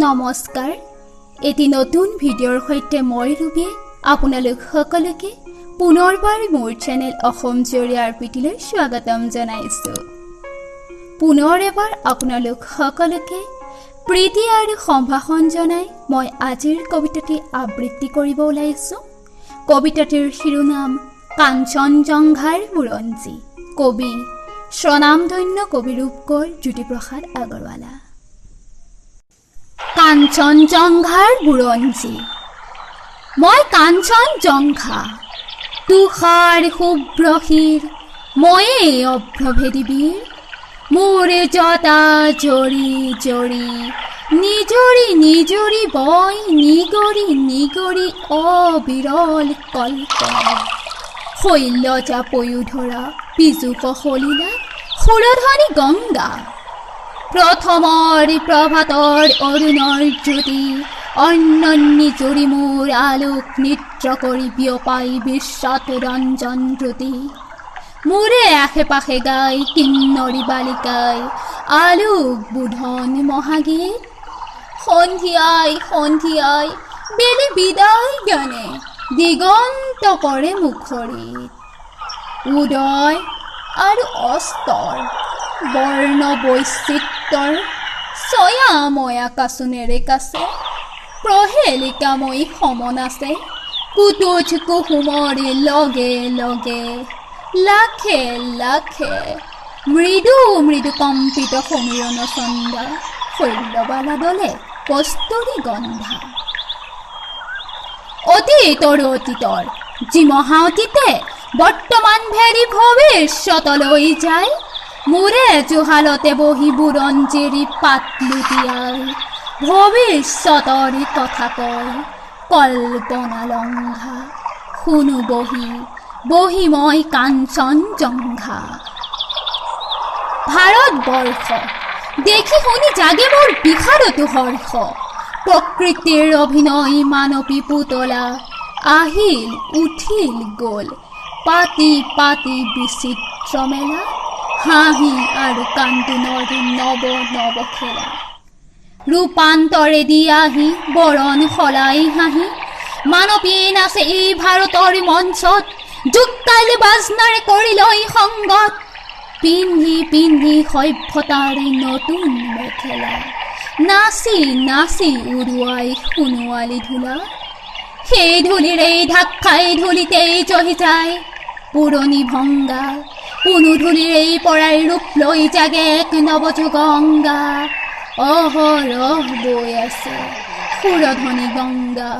নমস্কাৰ এটি নতুন ভিডিঅ'ৰ সৈতে মই ৰূপীয়ে আপোনালোক সকলোকে পুনৰবাৰ মোৰ চেনেল অসম জুৰি আৰপিটিলৈ স্বাগতম জনাইছো। পুনৰ এবাৰ আপোনালোক সকলোকে প্ৰীতি আৰু সম্ভাষণ জনাই মই আজিৰ কবিতাটি আবৃত্তি কৰিব ওলাইছো। কবিতাটিৰ শিৰোনাম কাঞ্চনজংঘাৰ বুৰঞ্জী। কবি স্বনামধন্য কবি ৰূপকোঁৱৰ জ্যোতিপ্ৰসাদ আগৰৱালা। কাঞ্চনজংঘাৰ বুৰঞ্জী। মই কাঞ্চনজংঘা, তুষাৰ শুভ্ৰ শিৰ, ময়ে অভ্ৰভেদী বীৰ। মোৰ জতা জৰি জৰি, নিজৰি নিজৰি বই, নিগৰি নিগৰি অবিৰল কল্পনা। শৈলজা পয়োধৰা পীযুষ সলিলা, সুৰধনী গংগা। প্ৰথমৰ প্ৰভাতৰ অৰুণৰ জ্যোতি, অন্যন্যী জুৰি মোৰ আলোক নৃত্য কৰি বিয়পাই বিশ্বত ৰঞ্জন জ্যোতি। মোৰে আশে পাশে গাই কিন্নৰী বালিকাই আলোক বোধন মহাগীত। সন্ধিয়াই সন্ধিয়াই বেলি বিদায় গানে দিগন্ত কৰে মুখৰিত। উদয় আৰু অস্তৰ বৰ্ণ বৈচিত্ৰৰ ছয়াময় আকাশোনেৰে কাছে, প্ৰহেলিকাময়ী সমন আছে কুতুজ কুসুমৰে লগে লগে। লাখে লাখে মৃদু মৃদু কম্পিত সমীৰণ চন্দা, শৈলবালা দলে কস্তুৰী গন্ধা। অতীতৰ অতীতৰ যি মহা অতীতে বৰ্তমান ভেৰি ভৱিষ্যতলৈ যায়। মোৰে জুহালতে বহি বুৰঞ্জীৰ পাত লুটিয়াই, ভৱিষ্যতৰ কথা কয় কল্পনা লংঘা। শুনো বহি বহি মই কাঞ্চনজংঘা। ভাৰতবৰ্ষ দেখি শুনি জাগে মোৰ বিষাদতো হৰ্ষ। প্ৰকৃতিৰ অভিনয় মানৱী পুতলা, আহিল উঠিল গ'ল পাতি পাতি বিচিত্ৰ মেলা। হাঁহি আৰু কান্দোনৰ নৱ নৱ খেলা, ৰূপান্তৰে দি আহি বৰণ সলাই হাঁহি। মানৱী নাচে এই ভাৰতৰ মঞ্চত, জোকাইলে বাজনাৰে কৰি লৈ সংগত। পিন্ধি পিন্ধি সভ্যতাৰ নতুন মেখেলা, নাচি নাচি উৰুৱাই সোণোৱালী ধূলা। সেই ধূলিৰেই ঢাক খাই ধূলিতেই জহি যায় পুৰণি ভংগা। কোনো ধূলিৰেই পৰাই ৰূপ লৈ জাগে এক নৱযুগংগা। অহৰহ বৈ আছে সুৰধনী গংগা,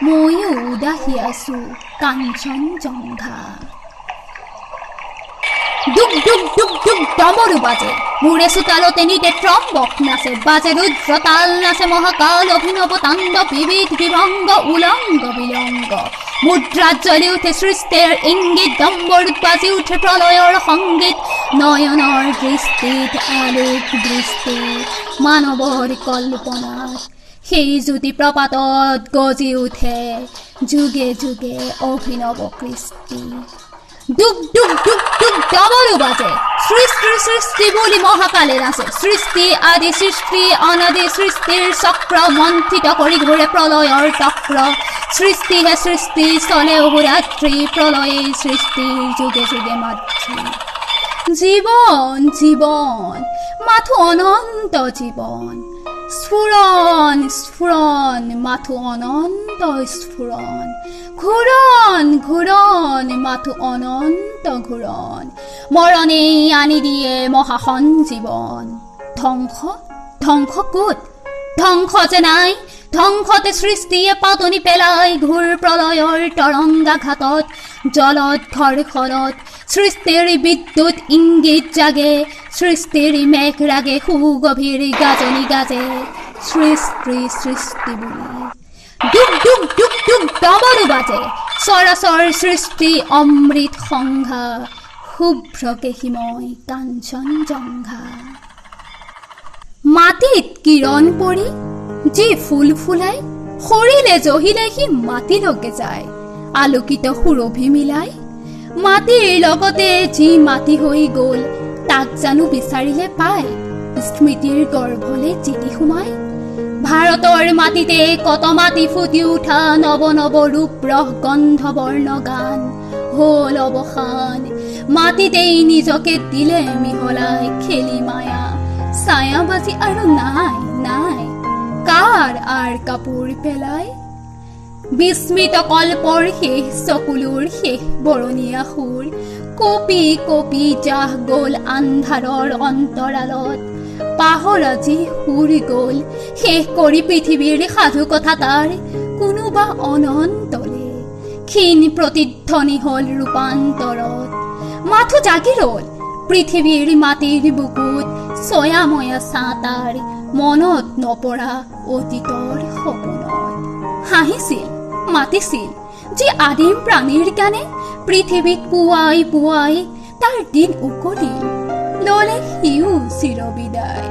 ময়ো উদাসী আছো কাঞ্চনজংঘা। ডুগ ডুগ ডুগ ডুগ ডমৰু বাজে মোৰে চোতালতে নিতে ত্ৰম্বক নাচে। বাজে ৰুদ্ৰ তাল নাচে মহাকাল অভিনৱ তাণ্ডৱ, বিবিধ বিভংগ উলংগ বিলংগ। মুদ্ৰাত জ্বলি উঠে সৃষ্টিৰ ইংগিত, ডম্বৰুত বাজি উঠে প্ৰলয়ৰ সংগীত। নয়নৰ দৃষ্টিত আলোক দৃষ্টি, মানৱৰ কল্পনাত সেই জ্যোতি প্ৰপাতত গজি উঠে যুগে যুগে অভিনৱ কৃষ্টি। ডুগ ডুগ ডুগ ডুগ ডমৰু বাজে সৃষ্টি সৃষ্টি বুলি মহাকালে নাচে। সৃষ্টি আদি সৃষ্টি অনাদি সৃষ্টিৰ চক্ৰ, মন্থিত কৰি ঘূৰে প্ৰলয়ৰ চক্ৰ। সৃষ্টিহে সৃষ্টি চলে অহোৰাত্ৰি, প্ৰলয়ে সৃষ্টিৰ যুগে যুগে মাতৃ। জীৱন জীৱন মাথো অনন্ত জীৱন, স্ফুৰণ স্ফুৰণ মাথো অনন্ত স্ফুৰণ। ঘূৰণ ঘূৰণ মাথো অনন্ত ঘূৰণ, মৰণেই আনি দিয়ে মহাসঞ্জীৱন। ধ্বংস ধ্বংস ক'ত? ধ্বংস যে নাই, ধ্বংসতে সৃষ্টিয়ে পাতনি পেলাই ঘূৰ প্ৰলয়ৰ তৰংগাঘাতত। জলত ঘৰখনত সৃষ্টিৰ বিদ্যুৎ ইংগিত জাগে, সৃষ্টিৰ মেঘ ৰাগে সুগভীৰ গাজনি গাজে সৃষ্টি সৃষ্টি বুলি। ডুগ ডুগ ডুগ ডুগ ডমৰু বাজে চৰাচৰ সৃষ্টি অমৃত সংঘা, শুভ্ৰ কেশীময় কাঞ্চনজংঘা। মাটিত কিৰণ পৰি যি ফুল ফুলাই, সৰিলে জহিলে সি মাটিলৈকে যায় আলোকিত সুৰভি মিলাই। মাটিৰ লগতে যি মাটি হৈ গ'ল, তাক জানো বিচাৰিলে পায় স্মৃতিৰ গৰ্ভলে জিতি সোমাই। ভাৰতৰ মাটিতে কত মাটি ফুটি উঠা নৱ নৱ ৰূপ ৰস গন্ধ বৰ্ণ গান হল অৱসান। মাটিতেই নিজকে দিলে মিহলাই খেলি মায়া, ছায়া বাজি আৰু নাই নাই কাৰ আৰ কাপোৰ পেলাই। বিস্মিত কল্পৰ শেষ চকুলোৰ শেষ বৰণীয়া সুৰ, কপি কপি জাহ গল আন্ধাৰৰ অন্তৰালত। পাহৰা যি সুৰ গল শেষ কৰি পৃথিৱীৰ সাধু কথা তাৰ কোনোবা অনন্তলে। ক্ষীণ প্ৰতিধ্বনি হল ৰূপান্তৰত, মাথো জাগি ৰল পৃথিৱীৰ মাটিৰ বুকুত। ছয়াময়া ছাঁ মনত নপৰা অতীতৰ সপোনত। হাঁহিছিল মাতিছিল যি আদিম প্ৰাণীৰ গানে, পৃথিৱীক পুৱাই পুৱাই তাৰ দিন উকলিল, ললে সিও চিৰবিদায়।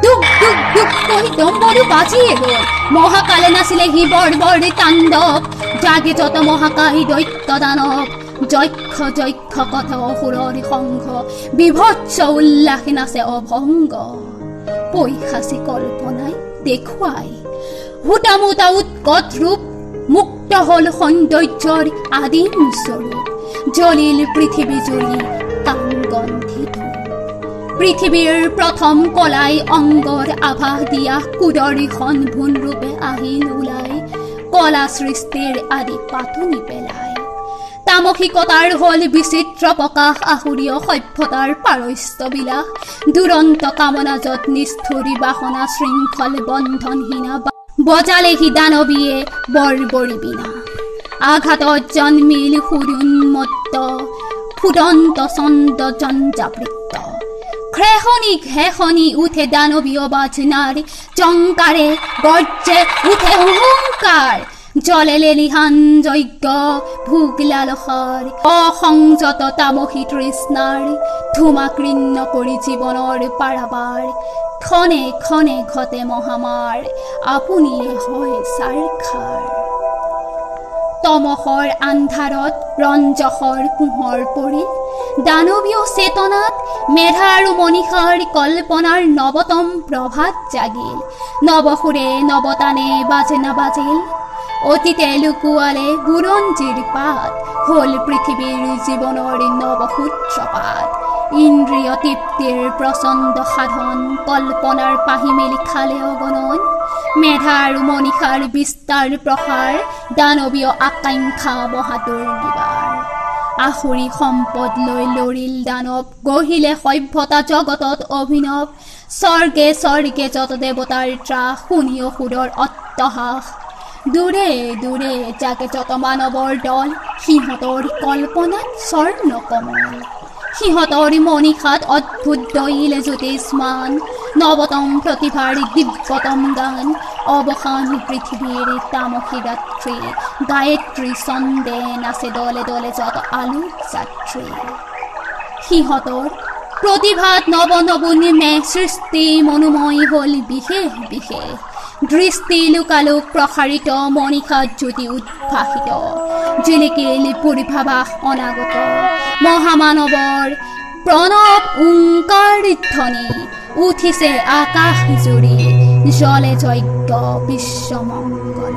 দুখ দুখ দুখ কৈ ডম্বৰু বাজিয়ে গল, মহাকালে নাছিলে সি বৰ্বৰ তাণ্ডৱ। জাগে যত মহাকায় দৈত্য দানৱ, যক্ষ যক্ষ কথা অসুৰৰ সংঘ, বিভৎস উল্লাসে নাচে অভংগ। পৈশাচী কল্পনাই দেখুৱাই হুটামুটা উৎকট ৰূপ, মুক্ত হল সৌন্দৰ্যৰ আদিম স্বৰূপ। জ্বলিল পৃথিৱী জুৰি কাংগন্ধি ধূপ, পৃথিৱীৰ প্ৰথম কলাই অংগৰ আভাস দিয়া কুদৰ্শন ভুন ৰূপে আহিল ওলাই, কলা সৃষ্টিৰ আদি পাতনি পেলাই। তামসিকতাৰ হল বিচিত্ৰ প্ৰকাশ, আসুৰীয় সভ্যতাৰ পাৰস্য বিলাস। দুৰন্ত কামনা যত নিষ্ঠুৰী বাসনা, শৃংখল বন্ধনহীনা বজালেহি দানৱীয়ে বৰ্বৰী বিনা। আঘাতত জন্মিল সুৰুন্মত্ত, ফুটন্ত ছন্দ জঞ্জাবৃত্ত। ঘেষণি ঘেষণি উঠে দানৱীয় বাজনাৰ, জংকাৰে গৰ্জে উঠে হুংকাৰ। জলে লেলিহান যজ্ঞ ভোগ লালসাৰ, অসংযত তামসী তৃষ্ণাৰ। ধূমাকীৰ্ণ কৰি জীৱনৰ পাৰাবাৰ, ক্ষণে ক্ষণে ঘটে মহামাৰ। আপুনিয়ে হয় চাৰখাৰ। তমসৰ আন্ধাৰত ৰঞ্জসৰ পোহৰ পৰিল, দানৱীয় চেতনাত মেধা আৰু মনীষাৰ কল্পনাৰ নৱতম প্ৰভাত জাগিল। নৱসুৰে নৱতানে বাজনা বাজিল, অতীতে লুকুৱালে বুৰঞ্জীৰ পাত। হল পৃথিৱীৰ জীৱনৰ নৱসূত্ৰপাত। ইন্দ্ৰিয় তৃপ্তিৰ প্ৰচণ্ড সাধন, কল্পনাৰ পাহি মেলি খালে অগণন। মেধা আৰু মনীষাৰ বিস্তাৰ প্ৰসাৰ, দানৱীয় আকাংক্ষা মহাতুৰ নিবাৰ। আসুৰী সম্পদ লৈ লৰিল দানৱ, গঢ়িলে সভ্যতা জগতত অভিনৱ। স্বৰ্গে স্বৰ্গে যত দেৱতাৰ ত্ৰাস, শুনি অসুৰৰ অট্টহাস। দূৰে দূৰে জাগে যত মানৱৰ দল, সিহঁতৰ কল্পনাত স্বৰ্ণ কমল। সিহঁতৰ মনীষাত অদ্ভুত দইলে জ্যোতিষ্মান, নৱতম প্ৰতিভাৰ দিব্যতম গান। অৱসান পৃথিৱীৰ তামসী ৰাত্ৰি, গায়ত্ৰী ছন্দে নাচে দলে দলে যত আলোক যাত্ৰী। সিহঁতৰ প্ৰতিভাত নৱ নৱোন্মে সৃষ্টি, মনোময় হল বিশেষ বিশেষ। দৃষ্টি লোকালোক প্ৰসাৰিত, মনীষাত জ্যোতি উদ্ভাসিত। জিলিকিল পূৰ্বাভাস অনাগত, মহামানৱৰ প্ৰণৱ ওংকাৰ ধ্বনি। উঠিছে আকাশ জুৰি, জলে যজ্ঞ বিশ্বমংগল।